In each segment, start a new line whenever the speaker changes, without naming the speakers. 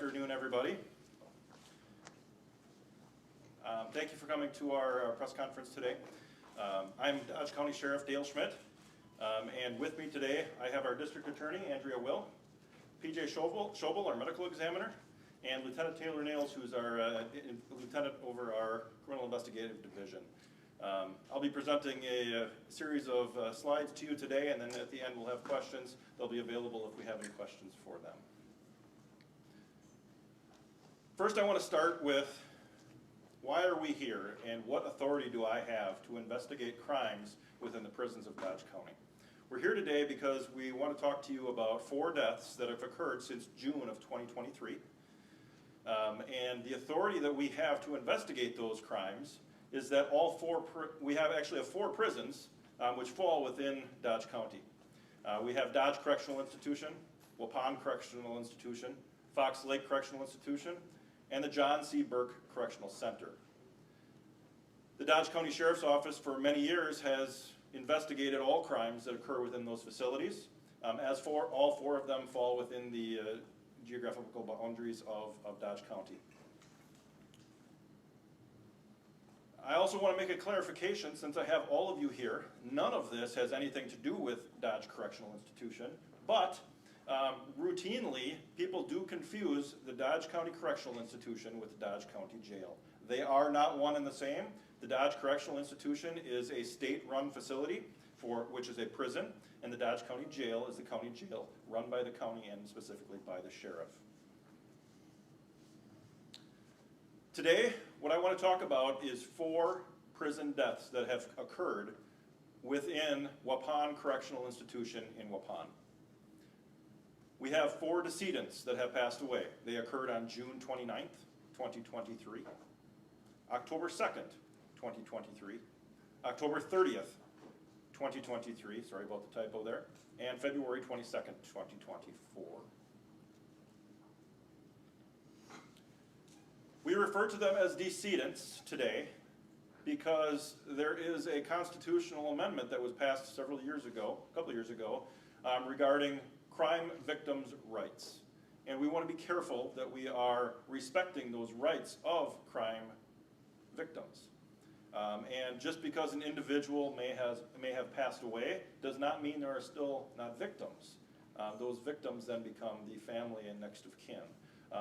afternoon, everybody. Thank you for coming to our press conference today. I'm Dodge County Sheriff Dale Schmidt, and with me today I have our District Attorney, Andrea Will, PJ Schobel, our Medical Examiner, and Lieutenant Taylor Nails, who's our Lieutenant over our Criminal Investigative Division. I'll be presenting a series of slides to you today, and then at the end we'll have questions. They'll be available if we have any questions for them. First, I want to start with why are we here and what authority do I have to investigate crimes within the prisons of Dodge County. We're here today because we want to talk to you about 4 deaths that have occurred since June of 2023. And the authority that we have to investigate those crimes is that we actually have 4 prisons which fall within Dodge County. We have Dodge Correctional Institution, Waupun Correctional Institution, Fox Lake Correctional Institution, and the John C. Burke Correctional Center. The Dodge County Sheriff's Office for many years has investigated all crimes that occur within those facilities, all 4 of them fall within the geographical boundaries of Dodge County. I also want to make a clarification, since I have all of you here, none of this has anything to do with Dodge Correctional Institution, but routinely people do confuse the Dodge County Correctional Institution with the Dodge County Jail. They are not one and the same. The Dodge Correctional Institution is a state-run facility which is a prison, and the Dodge County Jail is the county jail run by the county and specifically by the sheriff. Today, what I want to talk about is 4 prison deaths that have occurred within Waupun Correctional Institution in Waupun. We have 4 decedents that have passed away. They occurred on June 29th, 2023, October 2nd, 2023, October 30th, 2023, sorry about the typo there, and February 22nd, 2024. We refer to them as decedents today because there is a constitutional amendment that was passed a couple years ago, regarding crime victims' rights. And we want to be careful that we are respecting those rights of crime victims. And just because an individual may have passed away does not mean there are still not victims. Those victims then become the family and next of kin.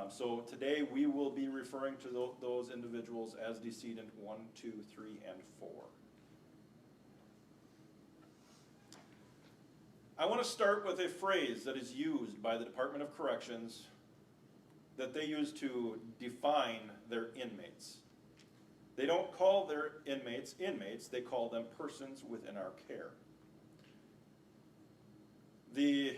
So today we will be referring to those individuals as decedent 1, 2, 3, and 4. I want to start with a phrase that is used by the Department of Corrections that they use to define their inmates. They don't call their inmates, they call them persons within our care. The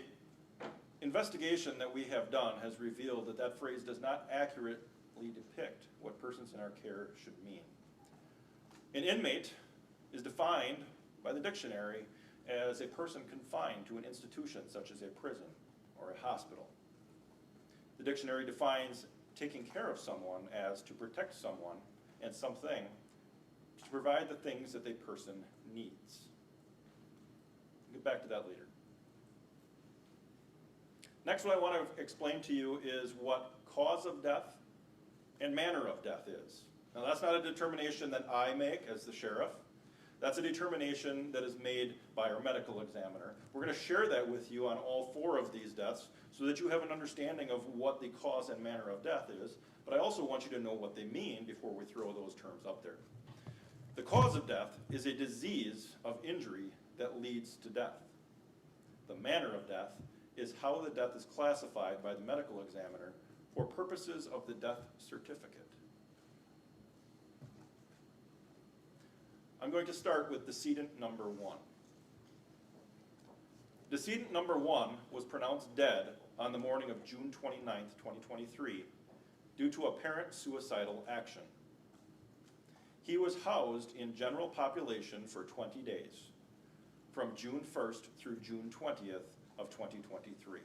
investigation that we have done has revealed that that phrase does not accurately depict what persons in our care should mean. An inmate is defined by the dictionary as a person confined to an institution such as a prison or a hospital. The dictionary defines taking care of someone as to protect someone and something to provide the things that a person needs. We'll get back to that later. Next, what I want to explain to you is what cause of death and manner of death is. Now, that's not a determination that I make as the sheriff. That's a determination that is made by our medical examiner. We're going to share that with you on all 4 of these deaths so that you have an understanding of what the cause and manner of death is, but I also want you to know what they mean before we throw those terms up there. The cause of death is a disease of injury that leads to death. The manner of death is how the death is classified by the medical examiner for purposes of the death certificate. I'm going to start with decedent number 1. Decedent number 1 was pronounced dead on the morning of June 29th, 2023, due to apparent suicidal action. He was housed in general population for 20 days, from June 1st through June 20th of 2023.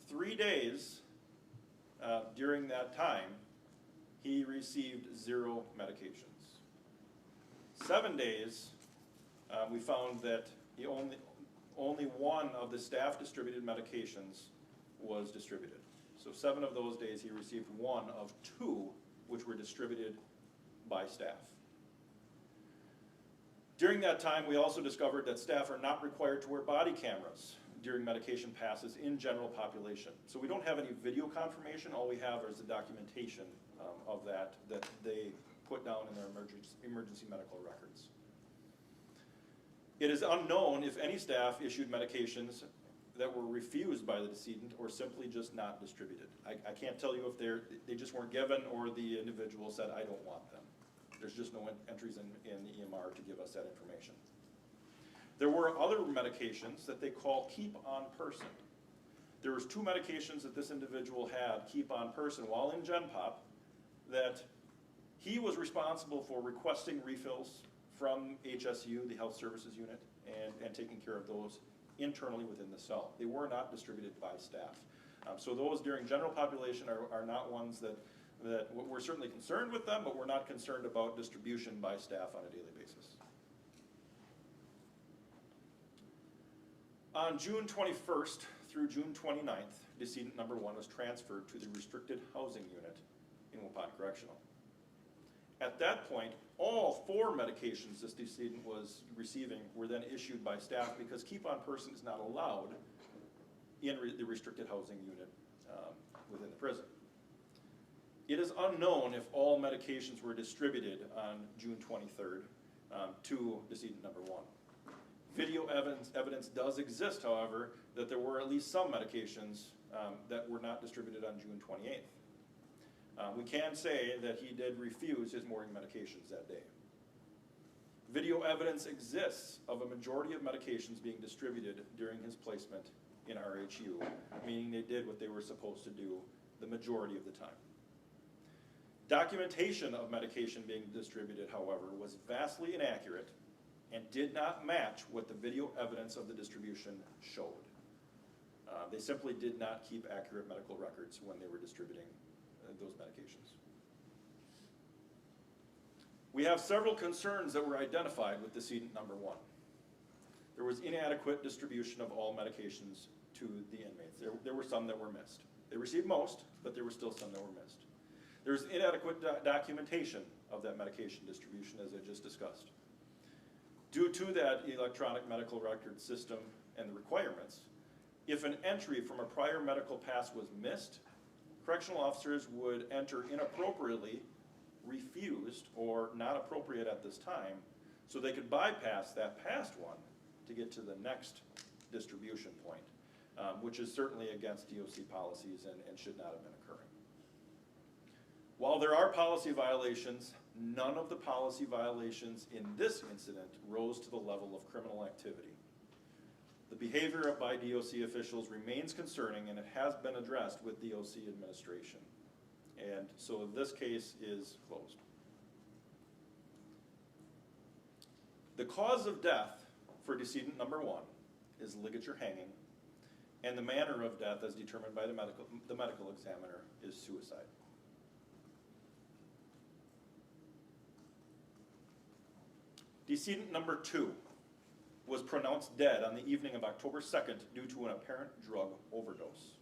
3 days during that time, he received 0 medications. 7 days, we found that only one of the staff distributed medications was distributed. So 7 of those days he received 1 of 2 which were distributed by staff. During that time, we also discovered that staff are not required to wear body cameras during medication passes in general population. So we don't have any video confirmation, all we have is the documentation of that they put down in their emergency medical records. It is unknown if any staff issued medications that were refused by the decedent or simply just not distributed. I can't tell you if they just weren't given or the individual said, I don't want them. There's just no entries in the EMR to give us that information. There were other medications that they call keep on person. There was 2 medications that this individual had keep on person while in Gen Pop that he was responsible for requesting refills from HSU, the Health Services Unit, and taking care of those internally within the cell. They were not distributed by staff. So those during general population are not ones that we're certainly concerned with them, but we're not concerned about distribution by staff on a daily basis. On June 21st through June 29th, decedent number 1 was transferred to the restricted housing unit in Waupun Correctional. At that point, all 4 medications this decedent was receiving were then issued by staff because keep on person is not allowed in the restricted housing unit within the prison. It is unknown if all medications were distributed on June 23rd to decedent number 1. Video evidence does exist, however, that there were at least some medications that were not distributed on June 28th. We can say that he did refuse his morning medications that day. Video evidence exists of a majority of medications being distributed during his placement in RHU, meaning they did what they were supposed to do the majority of the time. Documentation of medication being distributed, however, was vastly inaccurate and did not match what the video evidence of the distribution showed. They simply did not keep accurate medical records when they were distributing those medications. We have several concerns that were identified with decedent number 1. There was inadequate distribution of all medications to the inmates. There were some that were missed. They received most, but there were still some that were missed. There was inadequate documentation of that medication distribution, as I just discussed. Due to that electronic medical record system and the requirements, if an entry from a prior medical pass was missed, correctional officers would enter inappropriately, refused, or not appropriate at this time, so they could bypass that past one to get to the next distribution point, which is certainly against DOC policies and should not have been occurring. While there are policy violations, none of the policy violations in this incident rose to the level of criminal activity. The behavior by DOC officials remains concerning, and it has been addressed with DOC administration. And so this case is closed. The cause of death for decedent number 1 is ligature hanging, and the manner of death as determined by the medical examiner is suicide. Decedent number 2 was pronounced dead on the evening of October 2nd due to an apparent drug overdose.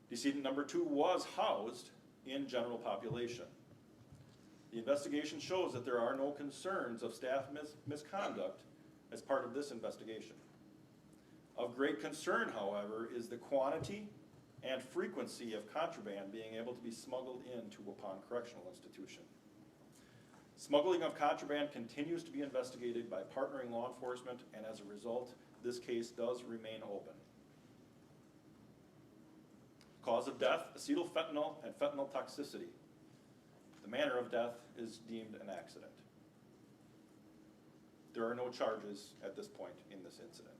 Decedent number 2 was housed in general population. The investigation shows that there are no concerns of staff misconduct as part of this investigation. Of great concern, however, is the quantity and frequency of contraband being able to be smuggled into Waupun Correctional Institution. Smuggling of contraband continues to be investigated by partnering law enforcement, and as a result, this case does remain open. Cause of death, acetylfentanyl and fentanyl toxicity. The manner of death is deemed an accident. There are no charges at this point in this incident.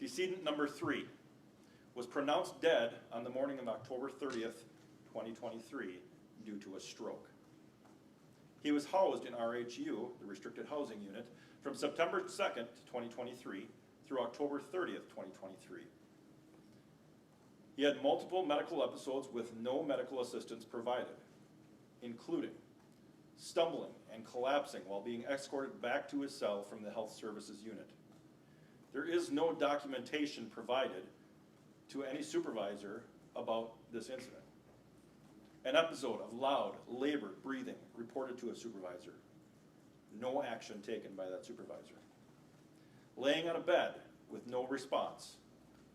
Decedent number 3 was pronounced dead on the morning of October 30th, 2023, due to a stroke. He was housed in RHU, the Restricted Housing Unit, from September 2nd, 2023 through October 30th, 2023. He had multiple medical episodes with no medical assistance provided, including stumbling and collapsing while being escorted back to his cell from the Health Services Unit. There is no documentation provided to any supervisor about this incident. An episode of loud, labored breathing reported to a supervisor. No action taken by that supervisor. Laying on a bed with no response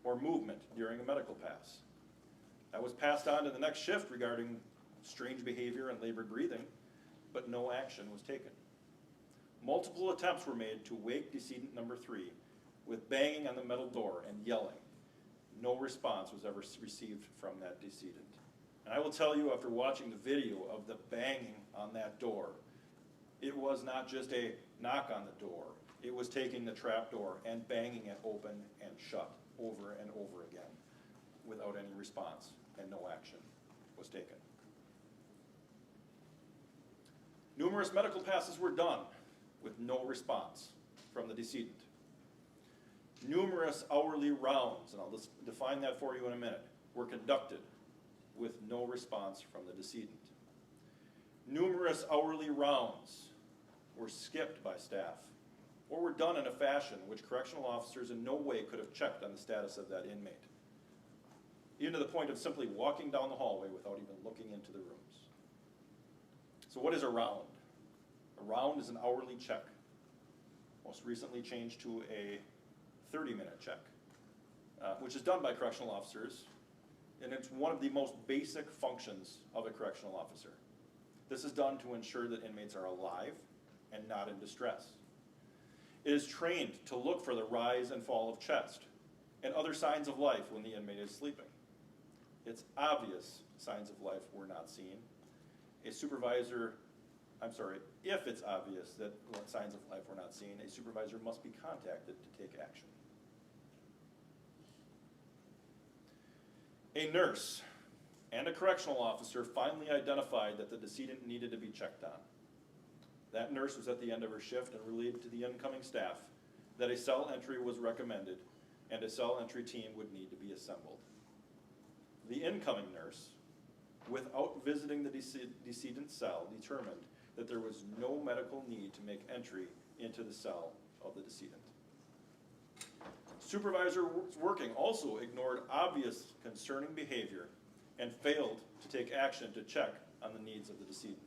or movement during a medical pass. That was passed on to the next shift regarding strange behavior and labored breathing, but no action was taken. Multiple attempts were made to wake decedent number 3 with banging on the metal door and yelling. No response was ever received from that decedent. And I will tell you, after watching the video of the banging on that door, it was not just a knock on the door. It was taking the trap door and banging it open and shut over and over again without any response, and no action was taken. Numerous medical passes were done with no response from the decedent. Numerous hourly rounds, and I'll just define that for you in a minute, were conducted with no response from the decedent. Numerous hourly rounds were skipped by staff or were done in a fashion which correctional officers in no way could have checked on the status of that inmate, even to the point of simply walking down the hallway without even looking into the rooms. So what is a round? A round is an hourly check, most recently changed to a 30-minute check, which is done by correctional officers, and it's one of the most basic functions of a correctional officer. This is done to ensure that inmates are alive and not in distress. It is trained to look for the rise and fall of chest and other signs of life when the inmate is sleeping. It's obvious signs of life were not seen. If it's obvious that signs of life were not seen, a supervisor must be contacted to take action. A nurse and a correctional officer finally identified that the decedent needed to be checked on. That nurse was at the end of her shift and relayed to the incoming staff that a cell entry was recommended and a cell entry team would need to be assembled. The incoming nurse, without visiting the decedent's cell, determined that there was no medical need to make entry into the cell of the decedent. Supervisor working also ignored obvious concerning behavior and failed to take action to check on the needs of the decedent.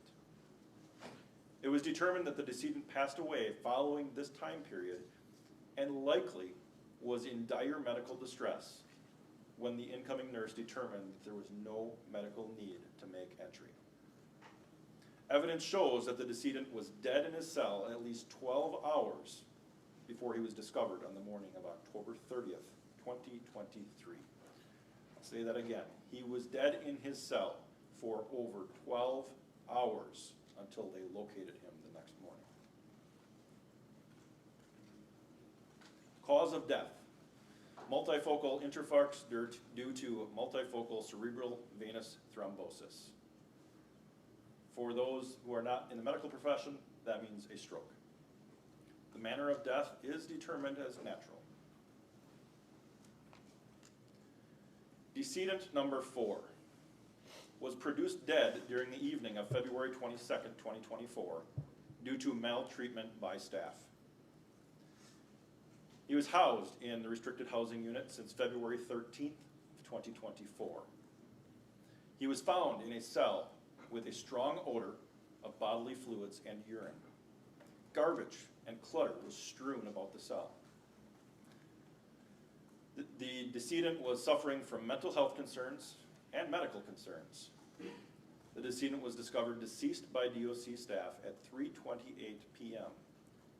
It was determined that the decedent passed away following this time period and likely was in dire medical distress when the incoming nurse determined that there was no medical need to make entry. Evidence shows that the decedent was dead in his cell at least 12 hours before he was discovered on the morning of October 30th, 2023. I'll say that again. He was dead in his cell for over 12 hours until they located him the next morning. Cause of death: multifocal infarct due to multifocal cerebral venous thrombosis. For those who are not in the medical profession, that means a stroke. The manner of death is determined as natural. Decedent number 4 was produced dead during the evening of February 22nd, 2024, due to maltreatment by staff. He was housed in the restricted housing unit since February 13th, 2024. He was found in a cell with a strong odor of bodily fluids and urine. Garbage and clutter was strewn about the cell. The decedent was suffering from mental health concerns and medical concerns. The decedent was discovered deceased by DOC staff at 3:28 p.m.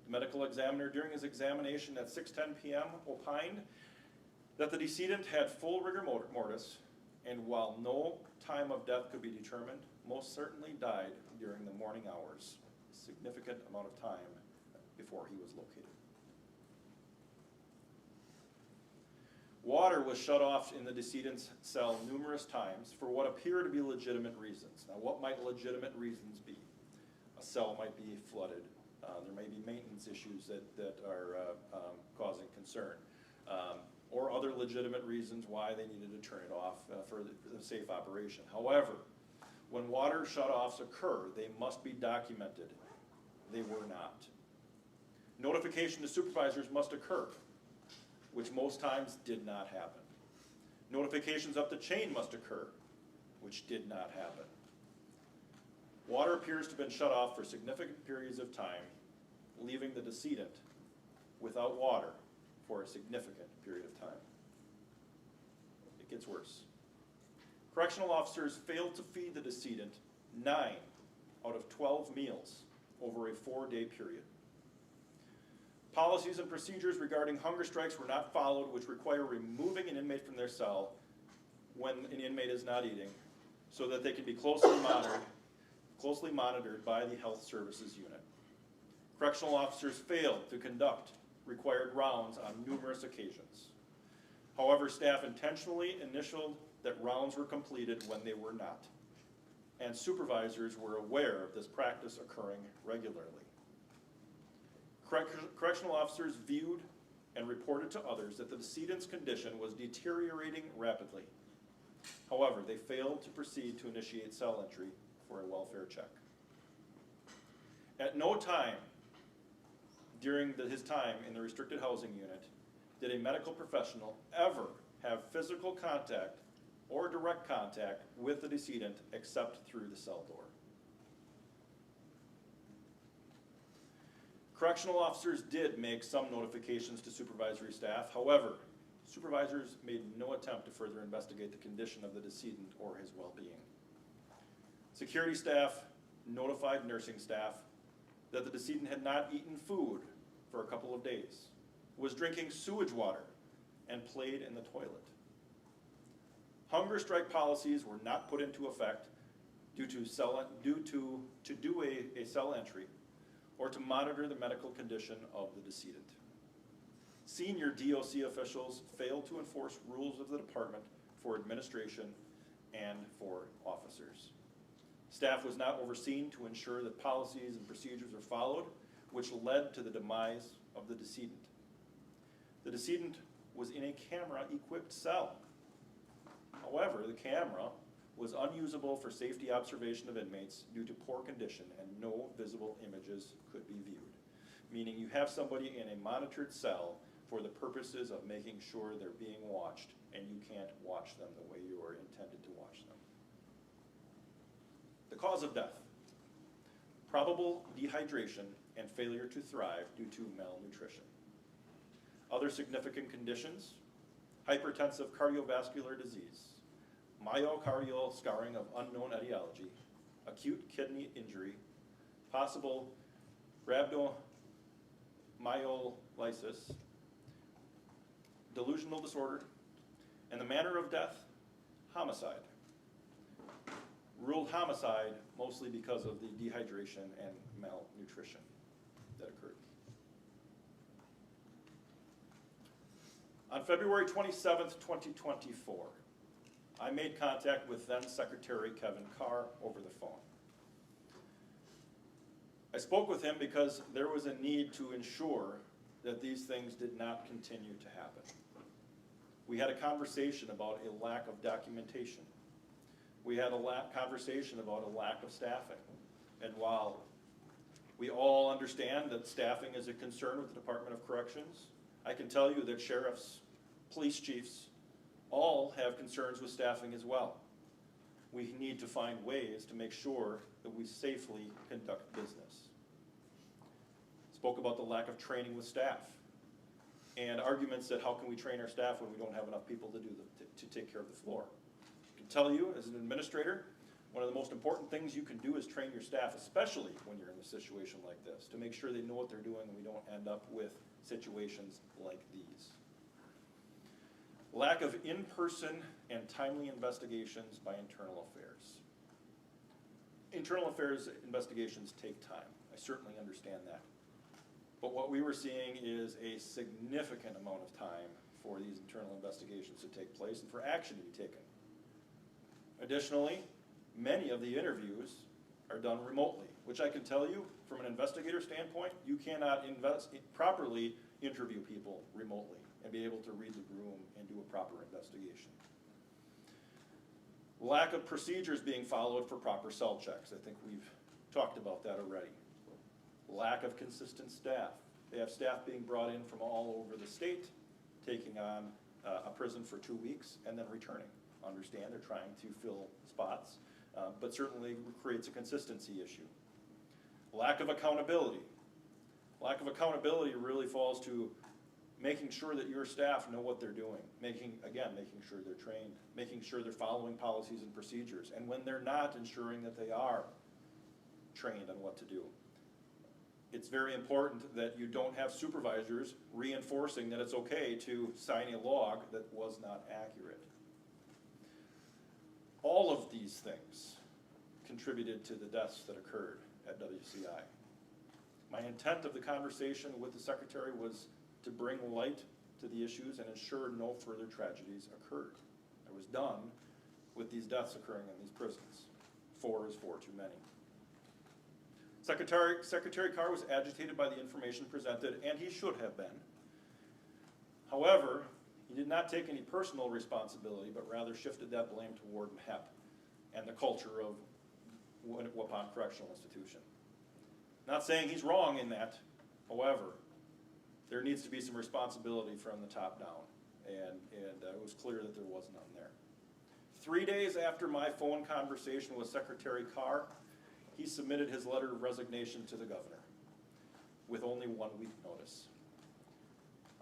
The medical examiner, during his examination at 6:10 p.m., opined that the decedent had full rigor mortis, and while no time of death could be determined, most certainly died during the morning hours, a significant amount of time before he was located. Water was shut off in the decedent's cell numerous times for what appear to be legitimate reasons. Now, what might legitimate reasons be? A cell might be flooded. There may be maintenance issues that are causing concern, or other legitimate reasons why they needed to turn it off for the safe operation. However, when water shutoffs occur, they must be documented. They were not. Notification to supervisors must occur, which most times did not happen. Notifications up the chain must occur, which did not happen. Water appears to have been shut off for significant periods of time, leaving the decedent without water for a significant period of time. It gets worse. Correctional officers failed to feed the decedent 9 out of 12 meals over a 4-day period. Policies and procedures regarding hunger strikes were not followed, which require removing an inmate from their cell when an inmate is not eating, so that they can be closely monitored by the health services unit. Correctional officers failed to conduct required rounds on numerous occasions. However, staff intentionally initialed that rounds were completed when they were not, and supervisors were aware of this practice occurring regularly. Correctional officers viewed and reported to others that the decedent's condition was deteriorating rapidly. However, they failed to proceed to initiate cell entry for a welfare check. At no time during his time in the restricted housing unit did a medical professional ever have physical contact or direct contact with the decedent except through the cell door. Correctional officers did make some notifications to supervisory staff. However, supervisors made no attempt to further investigate the condition of the decedent or his well-being. Security staff notified nursing staff that the decedent had not eaten food for a couple of days, was drinking sewage water, and played in the toilet. Hunger strike policies were not put into effect to do a cell entry or to monitor the medical condition of the decedent. Senior DOC officials failed to enforce rules of the department for administration and for officers. Staff was not overseen to ensure that policies and procedures were followed, which led to the demise of the decedent. The decedent was in a camera-equipped cell. However, the camera was unusable for safety observation of inmates due to poor condition and no visible images could be viewed. Meaning you have somebody in a monitored cell for the purposes of making sure they're being watched, and you can't watch them the way you are intended to watch them. The cause of death: probable dehydration and failure to thrive due to malnutrition. Other significant conditions: hypertensive cardiovascular disease, myocardial scarring of unknown etiology, acute kidney injury, possible rhabdomyolysis, delusional disorder, and the manner of death: homicide. Ruled homicide mostly because of the dehydration and malnutrition that occurred. On February 27th, 2024, I made contact with then Secretary Kevin Carr over the phone. I spoke with him because there was a need to ensure that these things did not continue to happen. We had a conversation about a lack of documentation. We had a conversation about a lack of staffing. And while we all understand that staffing is a concern with the Department of Corrections, I can tell you that sheriffs, police chiefs, all have concerns with staffing as well. We need to find ways to make sure that we safely conduct business. Spoke about the lack of training with staff and arguments that how can we train our staff when we don't have enough people to take care of the floor. I can tell you as an administrator, one of the most important things you can do is train your staff, especially when you're in a situation like this, to make sure they know what they're doing and we don't end up with situations like these. Lack of in-person and timely investigations by internal affairs. Internal affairs investigations take time. I certainly understand that. But what we were seeing is a significant amount of time for these internal investigations to take place and for action to be taken. Additionally, many of the interviews are done remotely, which I can tell you from an investigator standpoint, you cannot properly interview people remotely and be able to read the room and do a proper investigation. Lack of procedures being followed for proper cell checks. I think we've talked about that already. Lack of consistent staff. They have staff being brought in from all over the state, taking on a prison for 2 weeks and then returning. Understand they're trying to fill spots, but certainly creates a consistency issue. Lack of accountability. Lack of accountability really falls to making sure that your staff know what they're doing, making sure they're trained, making sure they're following policies and procedures, and when they're not, ensuring that they are trained on what to do. It's very important that you don't have supervisors reinforcing that it's okay to sign a log that was not accurate. All of these things contributed to the deaths that occurred at WCI. My intent of the conversation with the secretary was to bring light to the issues and ensure no further tragedies occurred. I was done with these deaths occurring in these prisons. 4 is 4 too many. Secretary Carr was agitated by the information presented, and he should have been. However, he did not take any personal responsibility, but rather shifted that blame to Warden Hepp and the culture of Waupun Correctional Institution. Not saying he's wrong in that, however, there needs to be some responsibility from the top down, and it was clear that there was none there. 3 days after my phone conversation with Secretary Carr, he submitted his letter of resignation to the governor with only 1 week notice.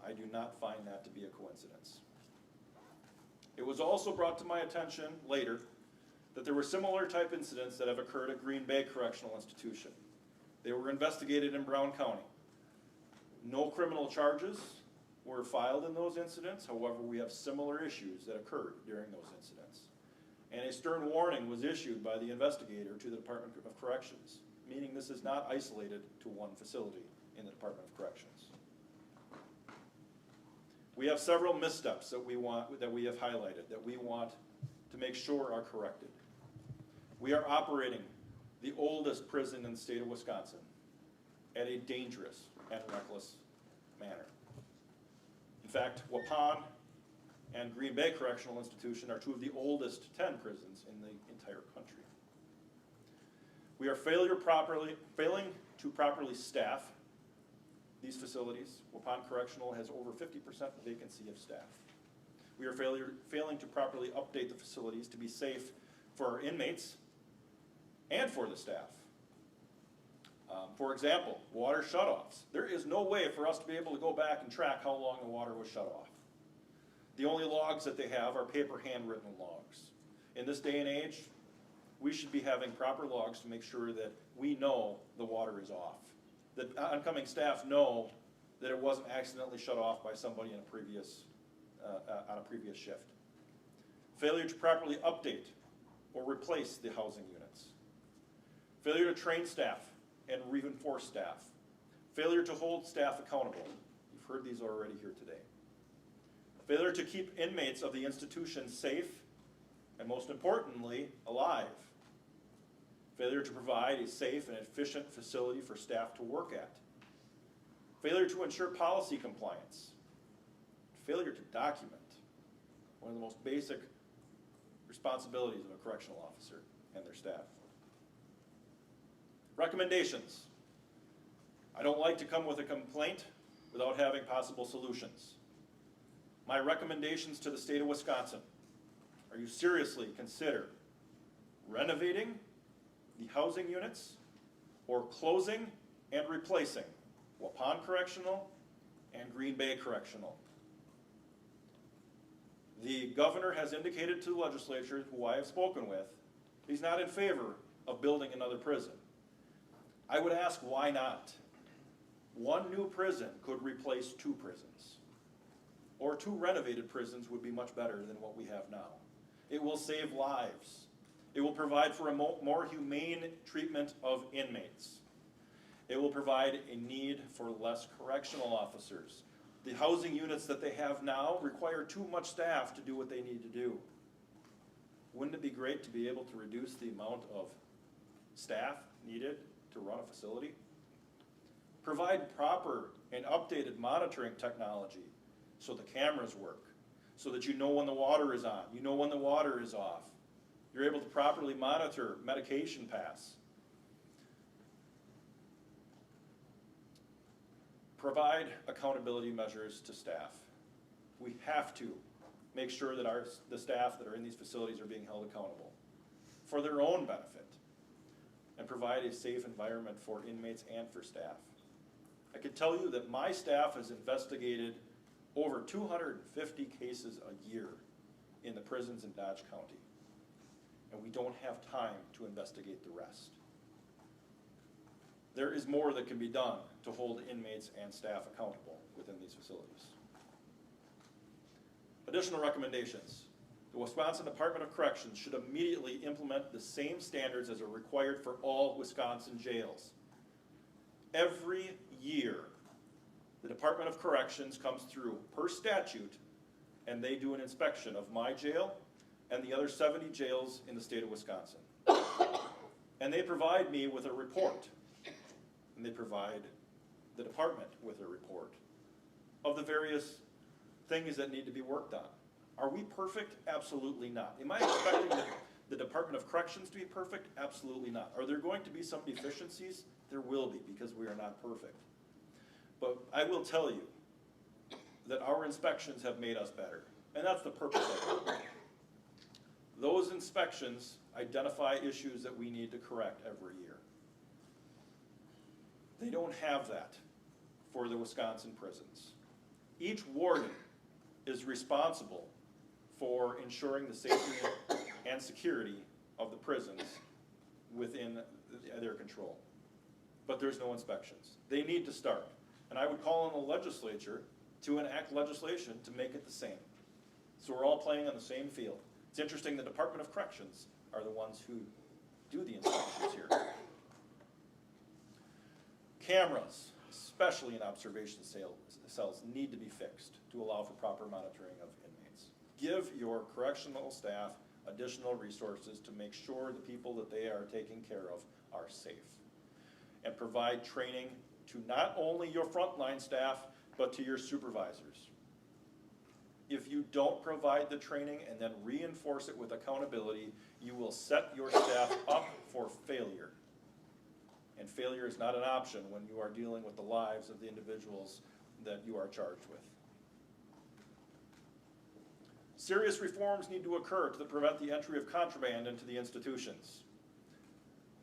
I do not find that to be a coincidence. It was also brought to my attention later that there were similar type incidents that have occurred at Green Bay Correctional Institution. They were investigated in Brown County. No criminal charges were filed in those incidents. However, we have similar issues that occurred during those incidents. And a stern warning was issued by the investigator to the Department of Corrections, meaning this is not isolated to one facility in the Department of Corrections. We have several missteps that we have highlighted, that we want to make sure are corrected. We are operating the oldest prison in the state of Wisconsin at a dangerous and reckless manner. In fact, Waupun and Green Bay Correctional Institution are 2 of the oldest 10 prisons in the entire country. We are failing to properly staff these facilities. Waupun Correctional has over 50% vacancy of staff. We are failing to properly update the facilities to be safe for our inmates and for the staff. For example, water shutoffs. There is no way for us to be able to go back and track how long the water was shut off. The only logs that they have are paper handwritten logs. In this day and age, we should be having proper logs to make sure that we know the water is off. That oncoming staff know that it wasn't accidentally shut off by somebody in on a previous shift. Failure to properly update or replace the housing units. Failure to train staff and reinforce staff. Failure to hold staff accountable. You've heard these already here today. Failure to keep inmates of the institution safe and, most importantly, alive. Failure to provide a safe and efficient facility for staff to work at. Failure to ensure policy compliance. Failure to document. One of the most basic responsibilities of a correctional officer and their staff. Recommendations. I don't like to come with a complaint without having possible solutions. My recommendations to the state of Wisconsin are you seriously consider renovating the housing units or closing and replacing Waupun Correctional and Green Bay Correctional. The governor has indicated to the legislature, who I have spoken with, he's not in favor of building another prison. I would ask, why not? 1 new prison could replace 2 prisons. Or 2 renovated prisons would be much better than what we have now. It will save lives. It will provide for a more humane treatment of inmates. It will provide a need for less correctional officers. The housing units that they have now require too much staff to do what they need to do. Wouldn't it be great to be able to reduce the amount of staff needed to run a facility? Provide proper and updated monitoring technology so the cameras work, so that you know when the water is on, you know when the water is off. You're able to properly monitor medication pass. Provide accountability measures to staff. We have to make sure that the staff that are in these facilities are being held accountable for their own benefit, and provide a safe environment for inmates and for staff. I can tell you that my staff has investigated over 250 cases a year in the prisons in Dodge County, and we don't have time to investigate the rest. There is more that can be done to hold inmates and staff accountable within these facilities. Additional recommendations. The Wisconsin Department of Corrections should immediately implement the same standards as are required for all Wisconsin jails. Every year, the Department of Corrections comes through per statute, and they do an inspection of my jail and the other 70 jails in the state of Wisconsin. And they provide me with a report, and they provide the department with a report of the various things that need to be worked on. Are we perfect? Absolutely not. Am I expecting the Department of Corrections to be perfect? Absolutely not. Are there going to be some deficiencies? There will be, because we are not perfect. But I will tell you that our inspections have made us better, and that's the purpose of it. Those inspections identify issues that we need to correct every year. They don't have that for the Wisconsin prisons. Each warden is responsible for ensuring the safety and security of the prisons within their control. But there's no inspections. They need to start. And I would call on the legislature to enact legislation to make it the same. So we're all playing on the same field. It's interesting the Department of Corrections are the ones who do the inspections here. Cameras, especially in observation cells, need to be fixed to allow for proper monitoring of inmates. Give your correctional staff additional resources to make sure the people that they are taking care of are safe. And provide training to not only your frontline staff, but to your supervisors. If you don't provide the training and then reinforce it with accountability, you will set your staff up for failure. And failure is not an option when you are dealing with the lives of the individuals that you are charged with. Serious reforms need to occur to prevent the entry of contraband into the institutions.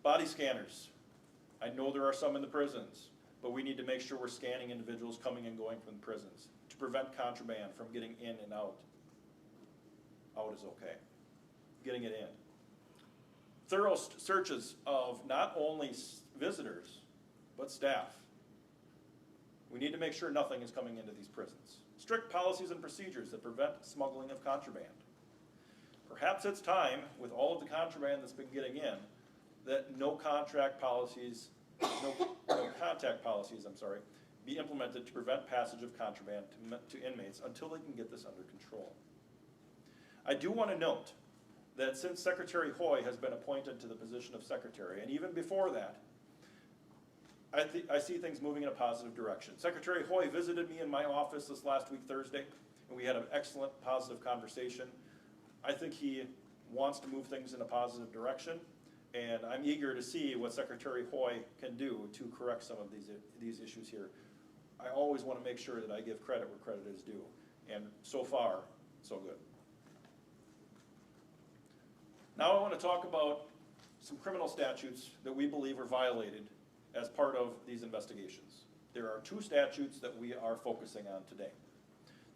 Body scanners. I know there are some in the prisons, but we need to make sure we're scanning individuals coming and going from the prisons to prevent contraband from getting in and out. Out is okay. Getting it in. Thorough searches of not only visitors, but staff. We need to make sure nothing is coming into these prisons. Strict policies and procedures that prevent smuggling of contraband. Perhaps it's time, with all of the contraband that's been getting in, that no contact policies, be implemented to prevent passage of contraband to inmates until they can get this under control. I do want to note that since Secretary Hoy has been appointed to the position of secretary, and even before that, I see things moving in a positive direction. Secretary Hoy visited me in my office this last week, Thursday, and we had an excellent, positive conversation. I think he wants to move things in a positive direction, and I'm eager to see what Secretary Hoy can do to correct some of these issues here. I always want to make sure that I give credit where credit is due, and so far, so good. Now I want to talk about some criminal statutes that we believe are violated as part of these investigations. There are two statutes that we are focusing on today.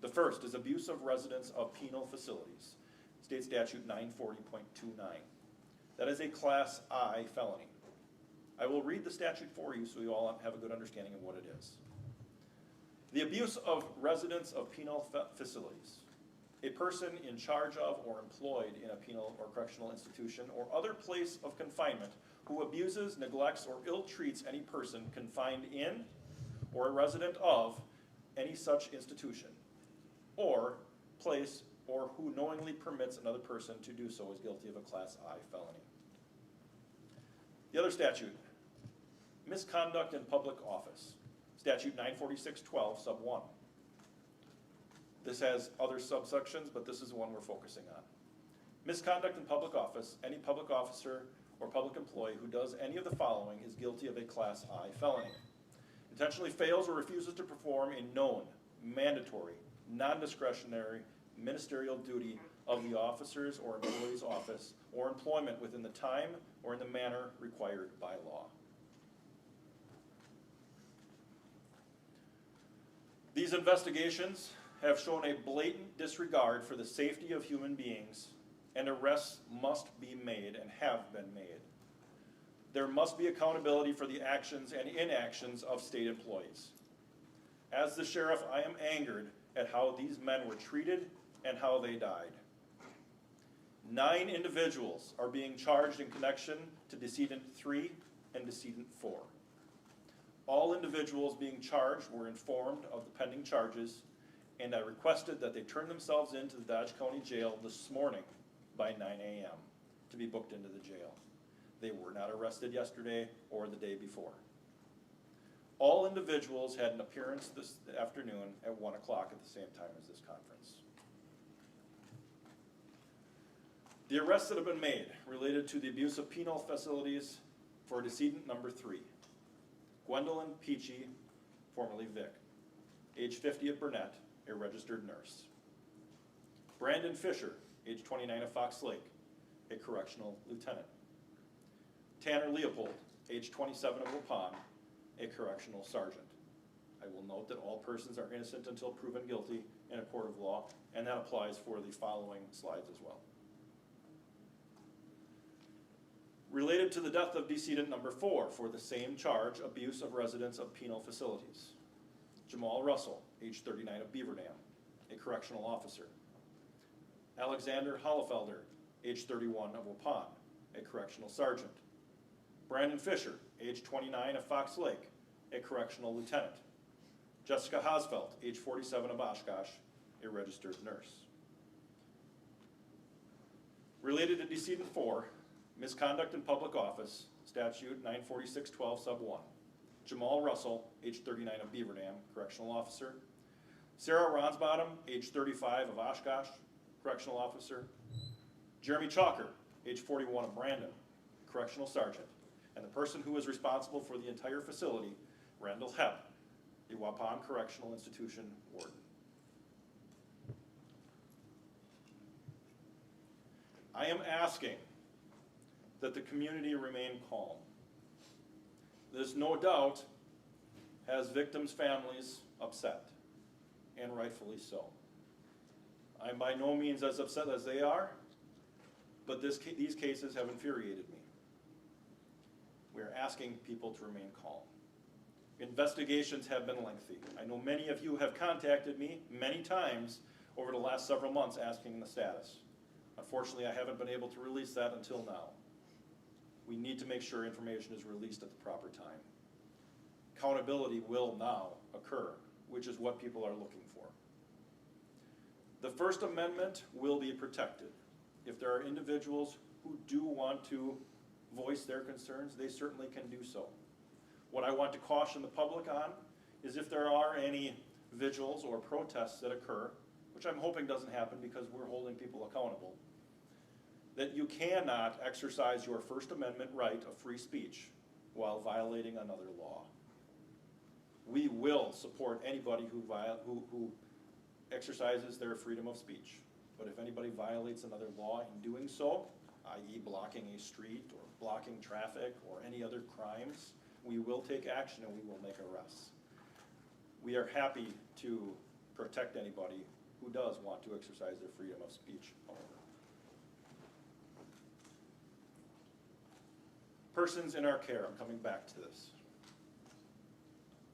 The first is abuse of residents of penal facilities, State Statute 940.29. That is a Class I felony. I will read the statute for you so you all have a good understanding of what it is. The abuse of residents of penal facilities. A person in charge of or employed in a penal or correctional institution or other place of confinement who abuses, neglects, or ill-treats any person confined in or a resident of any such institution or place, or who knowingly permits another person to do so is guilty of a Class I felony. The other statute, misconduct in public office, Statute 946.12, sub 1. This has other subsections, but this is the one we're focusing on. Misconduct in public office, any public officer or public employee who does any of the following is guilty of a Class I felony. Intentionally fails or refuses to perform a known, mandatory, non-discretionary, ministerial duty of the officer's or employee's office or employment within the time or in the manner required by law. These investigations have shown a blatant disregard for the safety of human beings, and arrests must be made and have been made. There must be accountability for the actions and inactions of state employees. As the sheriff, I am angered at how these men were treated and how they died. 9 individuals are being charged in connection to decedent 3 and decedent 4. All individuals being charged were informed of the pending charges, and I requested that they turn themselves into the Dodge County Jail this morning by 9 a.m. to be booked into the jail. They were not arrested yesterday or the day before. All individuals had an appearance this afternoon at 1 o'clock at the same time as this conference. The arrests that have been made related to the abuse of penal facilities for decedent number 3. Gwendolyn Peachy, formerly Vic, age 50 of Burnett, a registered nurse. Brandon Fisher, age 29 of Fox Lake, a correctional lieutenant. Tanner Leopold, age 27 of Waupun, a correctional sergeant. I will note that all persons are innocent until proven guilty in a court of law, and that applies for the following slides as well. Related to the death of decedent number 4 for the same charge, abuse of residents of penal facilities. Jamal Russell, age 39 of Beaver Dam, a correctional officer. Alexander Hollefelder, age 31 of Waupun, a correctional sergeant. Brandon Fisher, age 29 of Fox Lake, a correctional lieutenant. Jessica Hosfeld, age 47 of Oshkosh, a registered nurse. Related to decedent 4, misconduct in public office, statute 946-12 sub 1. Jamal Russell, age 39 of Beaver Dam, correctional officer. Sarah Ronsbottom, age 35 of Oshkosh, correctional officer. Jeremy Chalker, age 41 of Brandon, correctional sergeant. And the person who is responsible for the entire facility, Randall Hepp, the Waupun Correctional Institution warden. I am asking that the community remain calm. This, no doubt, has victims' families upset, and rightfully so. I'm by no means as upset as they are, but these cases have infuriated me. We are asking people to remain calm. Investigations have been lengthy. I know many of you have contacted me many times over the last several months asking the status. Unfortunately, I haven't been able to release that until now. We need to make sure information is released at the proper time. Accountability will now occur, which is what people are looking for. The First Amendment will be protected. If there are individuals who do want to voice their concerns, they certainly can do so. What I want to caution the public on is if there are any vigils or protests that occur, which I'm hoping doesn't happen because we're holding people accountable, that you cannot exercise your First Amendment right of free speech while violating another law. We will support anybody who exercises their freedom of speech. But if anybody violates another law in doing so, i.e. blocking a street or blocking traffic or any other crimes, we will take action and we will make arrests. We are happy to protect anybody who does want to exercise their freedom of speech, however. Persons in our care, I'm coming back to this.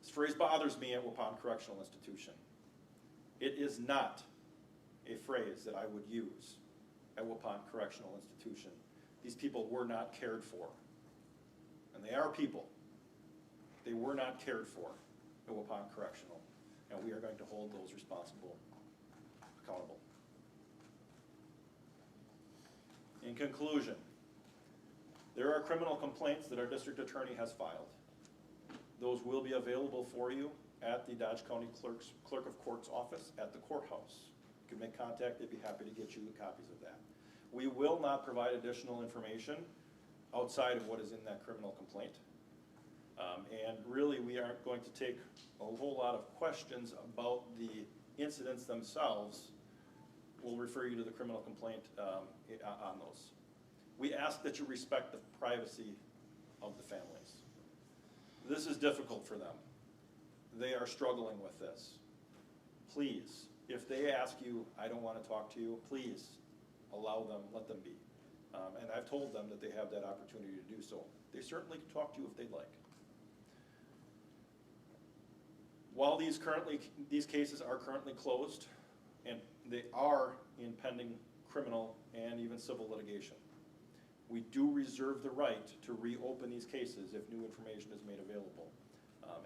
This phrase bothers me at Waupun Correctional Institution. It is not a phrase that I would use at Waupun Correctional Institution. These people were not cared for. And they are people. They were not cared for at Waupun Correctional. And we are going to hold those responsible accountable. In conclusion, there are criminal complaints that our district attorney has filed. Those will be available for you at the Dodge County Clerk of Court's office at the courthouse. You can make contact, they'd be happy to get you copies of that. We will not provide additional information outside of what is in that criminal complaint. And really, we aren't going to take a whole lot of questions about the incidents themselves we'll refer you to the criminal complaint on those. We ask that you respect the privacy of the families. This is difficult for them. They are struggling with this. Please, if they ask you, I don't want to talk to you, please allow them, let them be. And I've told them that they have that opportunity to do so. They certainly can talk to you if they'd like. While these cases are currently closed, and they are in pending criminal and even civil litigation, we do reserve the right to reopen these cases if new information is made available,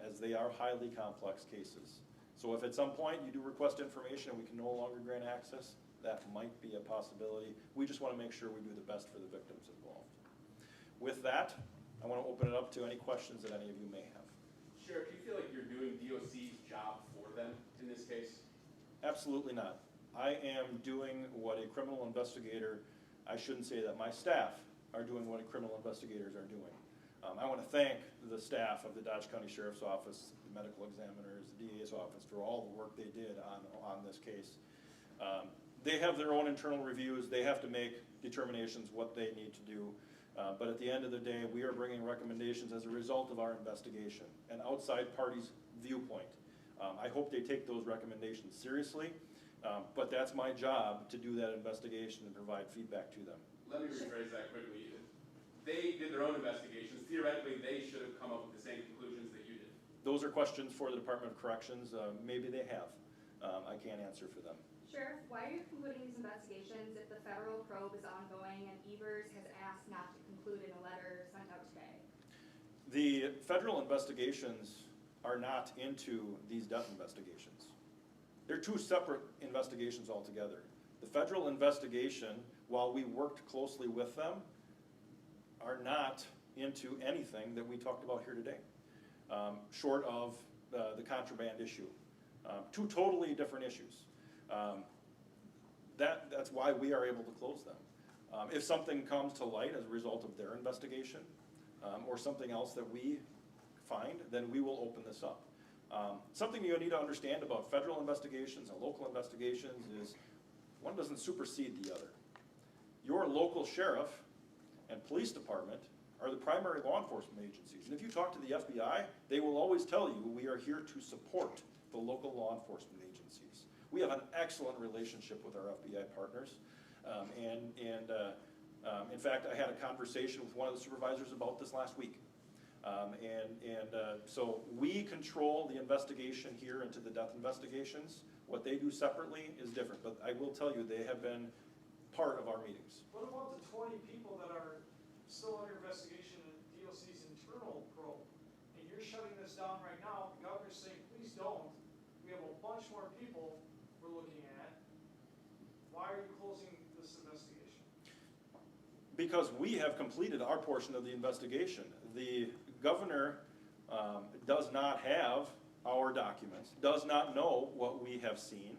as they are highly complex cases. So if at some point you do request information and we can no longer grant access, that might be a possibility. We just want to make sure we do the best for the victims involved. With that, I want to open it up to any questions that any of you may have.
Sheriff, do you feel like you're doing DOC's job for them in this case?
Absolutely not. I am doing what a criminal investigator, I shouldn't say that, my staff are doing what criminal investigators are doing. I want to thank the staff of the Dodge County Sheriff's Office, the medical examiners, the DA's office for all the work they did on this case. They have their own internal reviews. They have to make determinations what they need to do. But at the end of the day, we are bringing recommendations as a result of our investigation, an outside party's viewpoint. I hope they take those recommendations seriously, but that's my job to do that investigation and provide feedback to them.
Let me rephrase that quickly. They did their own investigations. Theoretically, they should have come up with the same conclusions that you did.
Those are questions for the Department of Corrections. Maybe they have. I can't answer for them.
Sheriff, why are you concluding these investigations if the federal probe is ongoing and Evers has asked not to conclude in a letter sent out today?
The federal investigations are not into these death investigations. They're two separate investigations altogether. The federal investigation, while we worked closely with them, are not into anything that we talked about here today, short of the contraband issue. Two totally different issues. That's why we are able to close them. If something comes to light as a result of their investigation, or something else that we find, then we will open this up. Something you need to understand about federal investigations and local investigations is one doesn't supersede the other. Your local sheriff and police department are the primary law enforcement agencies. And if you talk to the FBI, they will always tell you we are here to support the local law enforcement agencies. We have an excellent relationship with our FBI partners. In fact, I had a conversation with one of the supervisors about this last week. So we control the investigation here into the death investigations. What they do separately is different, but I will tell you they have been part of our meetings.
What about the 20 people that are still under investigation in DOC's internal probe? And you're shutting this down right now. The governor's saying, please don't. We have a bunch more people we're looking at. Why are you closing this investigation?
Because we have completed our portion of the investigation. The governor does not have our documents, does not know what we have seen,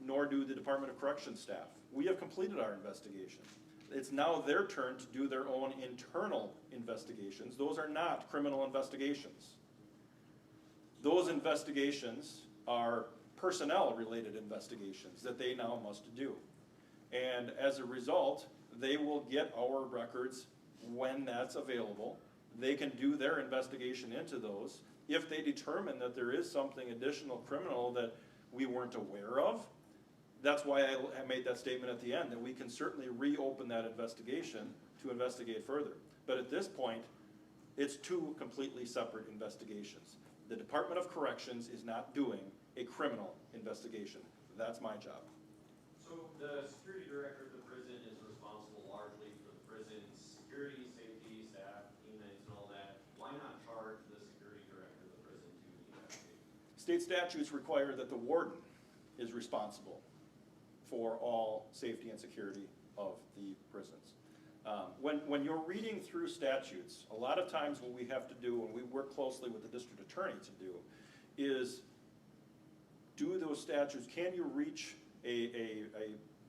nor do the Department of Corrections staff. We have completed our investigation. It's now their turn to do their own internal investigations. Those are not criminal investigations. Those investigations are personnel-related investigations that they now must do. And as a result, they will get our records when that's available. They can do their investigation into those. If they determine that there is something additional criminal that we weren't aware of, that's why I made that statement at the end, that we can certainly reopen that investigation to investigate further. But at this point, it's two completely separate investigations. The Department of Corrections is not doing a criminal investigation. That's my job.
So the security director of the prison is responsible largely for the prison's security, safety, staff, inmates, and all that. Why not charge the security director of the prison to investigate?
State statutes require that the warden is responsible for all safety and security of the prisons. When you're reading through statutes, a lot of times what we have to do, and we work closely with the district attorney to do, is do those statutes, can you reach a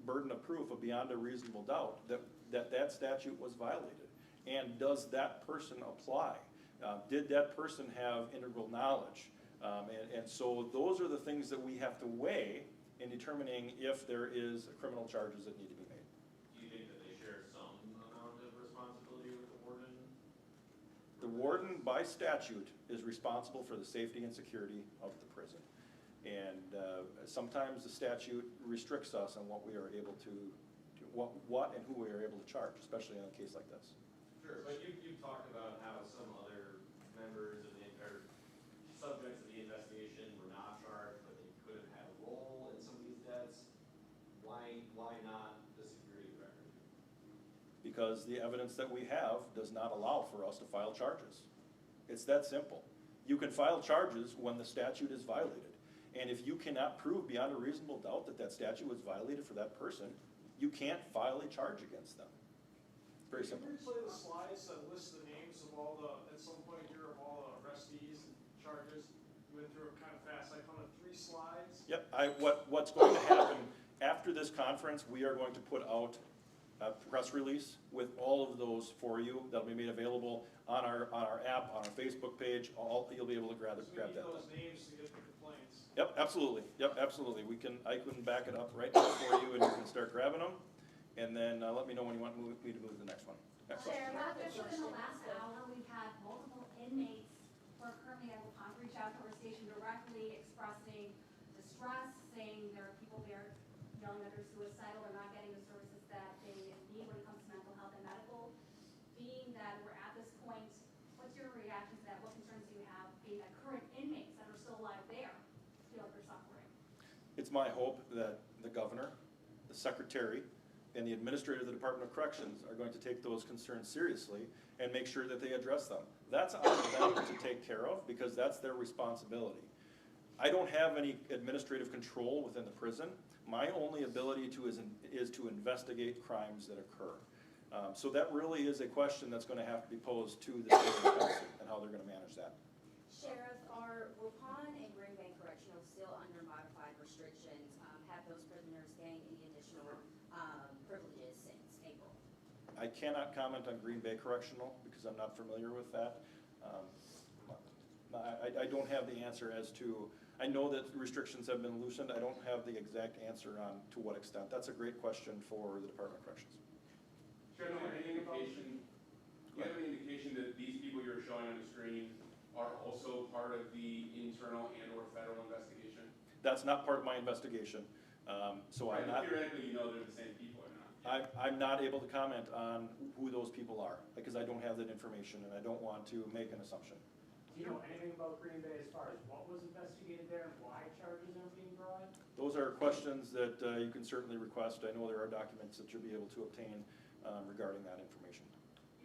burden of proof of beyond a reasonable doubt that statute was violated? And does that person apply? Did that person have integral knowledge? And so those are the things that we have to weigh in determining if there is criminal charges that need to be made.
Do you think that they share some amount of responsibility with the warden?
The warden, by statute, is responsible for the safety and security of the prison. And sometimes the statute restricts us on what we are able to what and who we are able to charge, especially in a case like this.
Sure, but you talked about how some other members of the, or subjects of the investigation were not charged, but they could have had a role in some of these deaths. Why not the security director?
Because the evidence that we have does not allow for us to file charges. It's that simple. You can file charges when the statute is violated. And if you cannot prove beyond a reasonable doubt that that statute was violated for that person, you can't file a charge against them. It's very simple.
Can you replay the slides that list the names of all the, at some point here, of all the arrestees and charges? You went through it kind of fast. I counted 3 slides.
Yep, what's going to happen after this conference, we are going to put out a press release with all of those for you. That'll be made available on our app, on our Facebook page. You'll be able to grab
So we
that.
need those names to get the complaints.
Yep, absolutely. Yep, absolutely. I can back it up right now for you, and you can start grabbing them. And then let me know when you want me to move to the next one. Next one.
Sheriff, just within the last hour, we've had multiple inmates who are currently at Waupun reach out to our station directly expressing distress, saying there are people there yelling that they're suicidal, they're not getting the services that they need when it comes to mental health and medical. Being that we're at this point, what's your reaction to that? What concerns do you have being that current inmates that are still alive there feel like they're suffering?
It's my hope that the governor, the secretary, and the administrator of the Department of Corrections are going to take those concerns seriously and make sure that they address them. That's on them to take care of because that's their responsibility. I don't have any administrative control within the prison. My only ability is to investigate crimes that occur. So that really is a question that's going to have to be posed to the state of Texas and how they're going to manage that.
Sheriff, are Waupun and Green Bay Correctional still under modified restrictions? Have those prisoners gained any additional privileges since April?
I cannot comment on Green Bay Correctional because I'm not familiar with that. I don't have the answer as to, I know that restrictions have been loosened. I don't have the exact answer on to what extent. That's a great question for the Department of Corrections.
Sheriff, do you have any indication that these people you're showing on the screen are also part of the internal and/or federal investigation?
That's not part of my investigation. So I'm not.
Theoretically, you know they're the same people or not?
I'm not able to comment on who those people are because I don't have that information and I don't want to make an assumption.
Do you know anything about Green Bay as far as what was investigated there and why charges are being brought?
Those are questions that you can certainly request. I know there are documents that you'll be able to obtain regarding that information.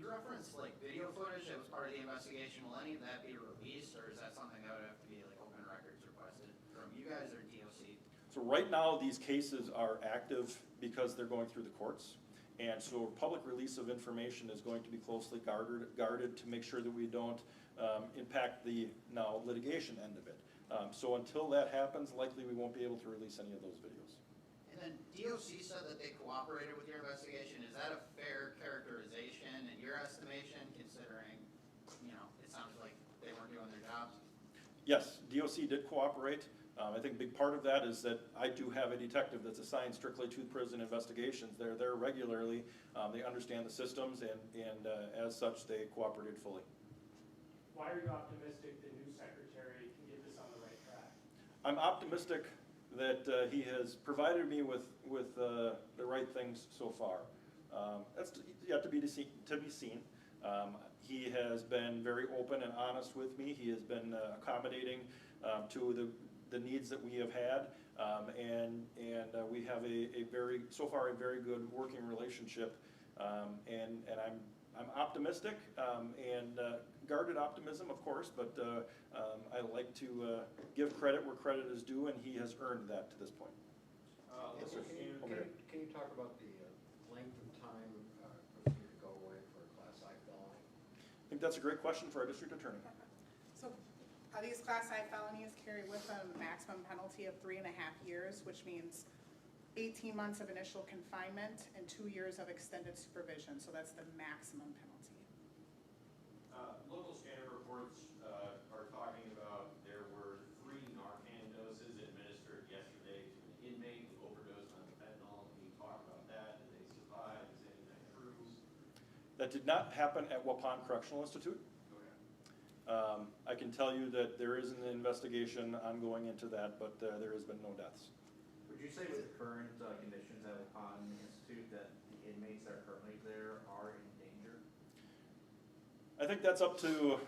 You referenced like video footage that was part of the investigation. Will any of that be released, or is that something that would have to be like open records requested from you guys or DOC?
So right now, these cases are active because they're going through the courts. And so public release of information is going to be closely guarded to make sure that we don't impact the now litigation end of it. So until that happens, likely we won't be able to release any of those videos.
And then DOC said that they cooperated with your investigation. Is that a fair characterization in your estimation, considering, you know, it sounds like they weren't doing their jobs?
Yes, DOC did cooperate. I think a big part of that is that I do have a detective that's assigned strictly to prison investigations. They're there regularly. They understand the systems, and as such, they cooperated fully.
Why are you optimistic the new secretary can get this on the right track?
I'm optimistic that he has provided me with the right things so far. That's yet to be seen. He has been very open and honest with me. He has been accommodating to the needs that we have had, and we have so far a very good working relationship. And I'm optimistic and guarded optimism, of course, but I like to give credit where credit is due, and he has earned that to this point.
Yes, sir.
Over there.
Can you talk about the length of time for you to go away for a Class I felony?
I think that's a great question for our district attorney.
So these Class I felonies carry with them a maximum penalty of 3.5 years, which means 18 months of initial confinement and 2 years of extended supervision. So that's the maximum penalty.
Local scanner reports are talking about there were 3 Narcan doses administered yesterday to an inmate
That did not happen at Waupun Correctional Institute. I can tell you that there is an investigation ongoing into that, but there has been no deaths.
Would you say with the current conditions at Waupun Institute that the inmates that are currently there are in danger?
I think that's up to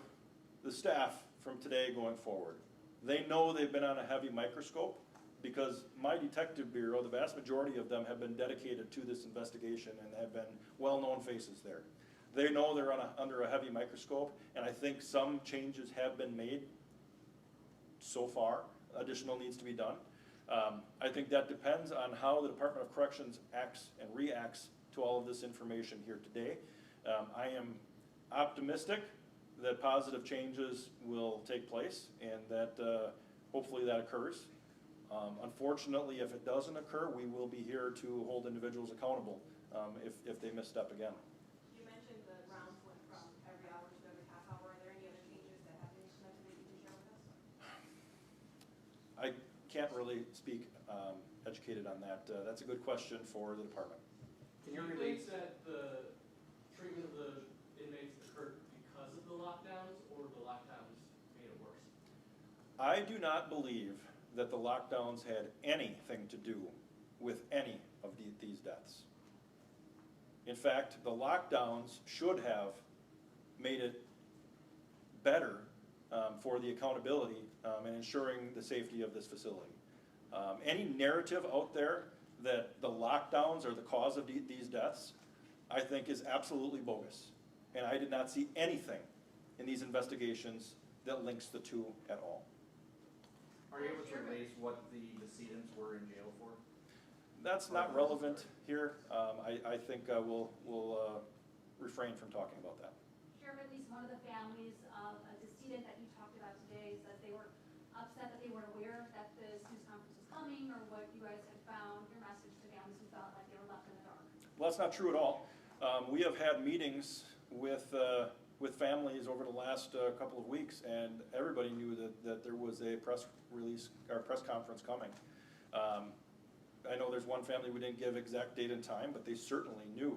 the staff from today going forward. They know they've been on a heavy microscope because my detective bureau, the vast majority of them have been dedicated to this investigation and have been well-known faces there. They know they're under a heavy microscope, and I think some changes have been made so far. Additional needs to be done. I think that depends on how the Department of Corrections acts and reacts to all of this information here today. I am optimistic that positive changes will take place and that hopefully that occurs. Unfortunately, if it doesn't occur, we will be here to hold individuals accountable if they misstep again.
You mentioned the rounds went from every hour to every half hour. Are there any other changes that have been implemented that you can share with us?
I can't really speak educated on that. That's a good question for the department.
Can you think that the treatment of the inmates occurred because of the lockdowns, or the lockdowns made it worse?
I do not believe that the lockdowns had anything to do with any of these deaths. In fact, the lockdowns should have made it better for the accountability and ensuring the safety of this facility. Any narrative out there that the lockdowns are the cause of these deaths, I think is absolutely bogus. And I did not see anything in these investigations that links the two at all.
Are you able to release what the decedents were in jail for?
That's not relevant here. I think we'll refrain from talking about that.
Sheriff, at least one of the families of a decedent that you talked about today said they were upset that they weren't aware that this news conference was coming, or what you guys had found, your message to families who felt like they were left in the dark.
Well, that's not true at all. We have had meetings with families over the last couple of weeks, and everybody knew that there was a press release or press conference coming. I know there's one family we didn't give exact date and time, but they certainly knew.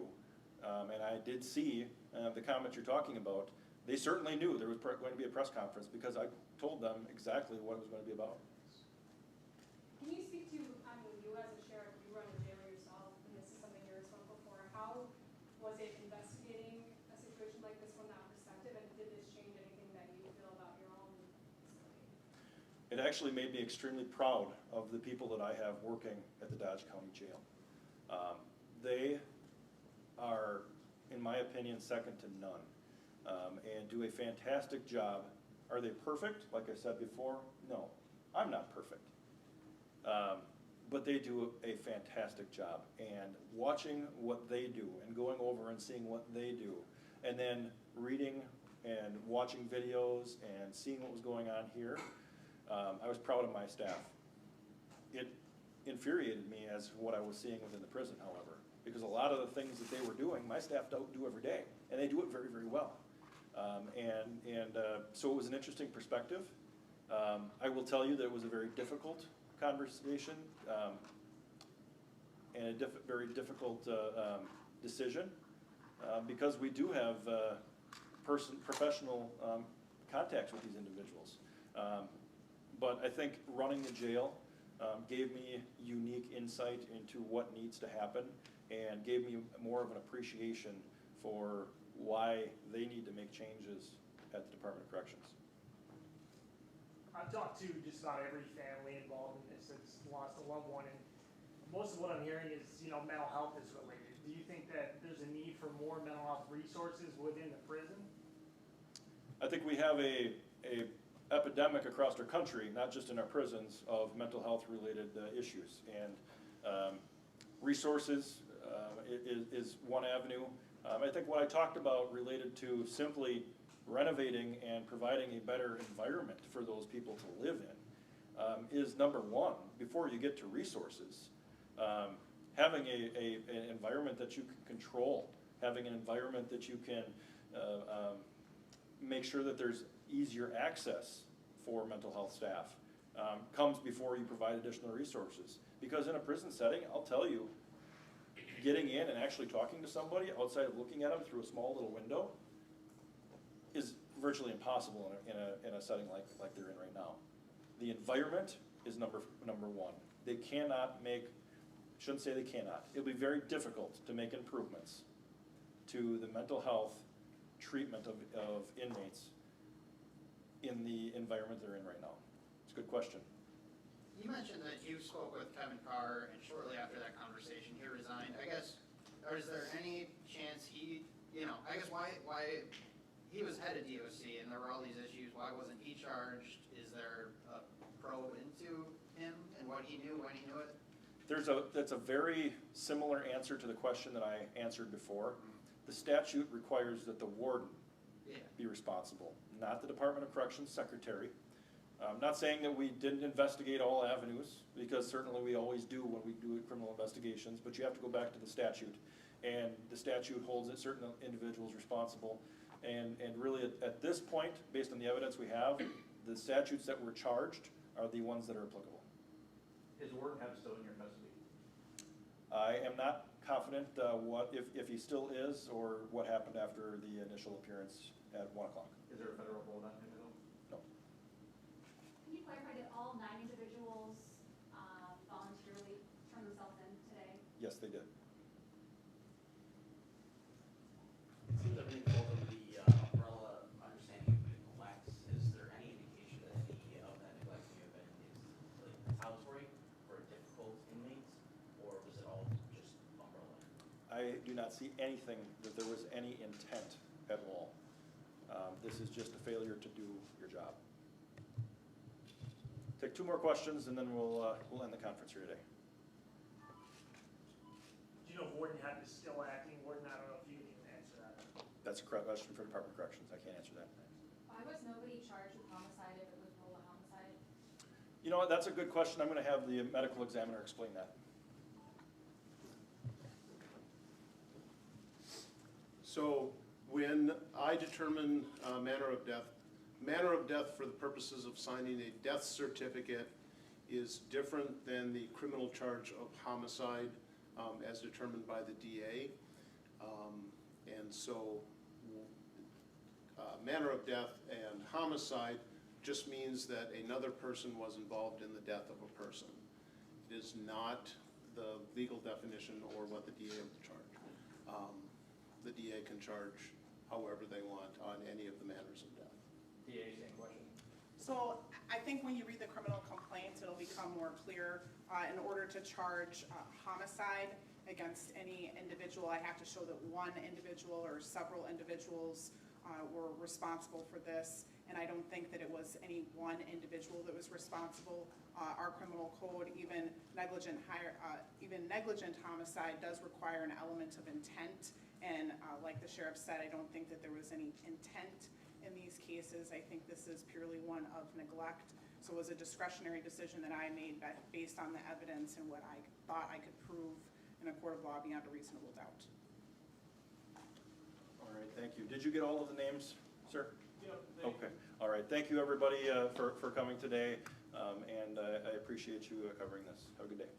And I did see the comment you're talking about. They certainly knew there was going to be a press conference because I told them exactly what it was going to be about.
Can you speak to, I mean, you as a sheriff, you run a jail yourself, and this is something you're responsible for. How was it investigating a situation like this from that perspective, and did this change anything that you feel about your own facility?
It actually made me extremely proud of the people that I have working at the Dodge County Jail. They are, in my opinion, second to none, and do a fantastic job. Are they perfect? Like I said before, no, I'm not perfect. But they do a fantastic job, and watching what they do and going over and seeing what they do, and then reading and watching videos and seeing what was going on here, I was proud of my staff. It infuriated me as what I was seeing within the prison, however, because a lot of the things that they were doing, my staff don't do every day, and they do it very, very well. So it was an interesting perspective. I will tell you that it was a very difficult conversation and a very difficult decision because we do have professional contacts with these individuals. But I think running the jail gave me unique insight into what needs to happen and gave me more of an appreciation for why they need to make changes at the Department of Corrections.
I've talked to just about every family involved in this that's lost a loved one, and most of what I'm hearing is, mental health is related. Do you think that there's a need for more mental health resources within the prison?
I think we have a epidemic across our country, not just in our prisons, of mental health related issues, and resources is one avenue. I think what I talked about related to simply renovating and providing a better environment for those people to live in is number one before you get to resources. Having an environment that you can control, having an environment that you can make sure that there's easier access for mental health staff comes before you provide additional resources. Because in a prison setting, I'll tell you, getting in and actually talking to somebody outside of looking at them through a small little window is virtually impossible in a setting like they're in right now. The environment is number one. They cannot make, shouldn't say they cannot, it'll be very difficult to make improvements to the mental health treatment of inmates in the environment they're in right now. It's a good question.
You mentioned that you spoke with Kevin Carr, and shortly after that conversation, he resigned. I guess, or is there any chance he, I guess why he was head of DOC and there were all these issues, why wasn't he charged? Is there a probe into him and what he knew, when he knew it?
That's a very similar answer to the question that I answered before. The statute requires that the warden be responsible, not the Department of Corrections secretary. I'm not saying that we didn't investigate all avenues, because certainly we always do when we do criminal investigations, but you have to go back to the statute. And the statute holds that certain individuals responsible. And really at this point, based on the evidence we have, the statutes that were charged are the ones that are applicable.
Is Warden Hepp still in your custody?
I am not confident if he still is, or what happened after the initial appearance at 1 o'clock.
Is there a federal hold on him at all?
No.
Can you clarify, did all 9 individuals voluntarily turn themselves in today?
Yes, they did.
It seems that really falls under the umbrella understanding of neglect. Is there any indication that any of that neglect may have been retaliatory for difficult inmates, or was it all just umbrella?
I do not see anything that there was any intent at all. This is just a failure to do your job. Take 2 more questions and then we'll end the conference here today.
Do you know if Warden Hepp is still acting? Warden, I don't know if you can even answer that.
That's a question for Department of Corrections. I can't answer that.
Why was nobody charged with homicide if it was ruled a homicide?
You know what, that's a good question. I'm going to have the medical examiner explain that.
So when I determine manner of death for the purposes of signing a death certificate is different than the criminal charge of homicide as determined by the DA. And so manner of death and homicide just means that another person was involved in the death of a person. It is not the legal definition or what the DA would charge. The DA can charge however they want on any of the manners of death.
DA, same question.
So I think when you read the criminal complaint, it'll become more clear. In order to charge homicide against any individual, I have to show that one individual or several individuals were responsible for this. And I don't think that it was any one individual that was responsible. Our criminal code, even negligent homicide does require an element of intent. And like the sheriff said, I don't think that there was any intent in these cases. I think this is purely one of neglect. So it was a discretionary decision that I made based on the evidence and what I thought I could prove in a court of law beyond a reasonable doubt.
All right, thank you. Did you get all of the names, sir?
Yep.
Okay. All right. Thank you, everybody, for coming today, and I appreciate you covering this. Have a good day.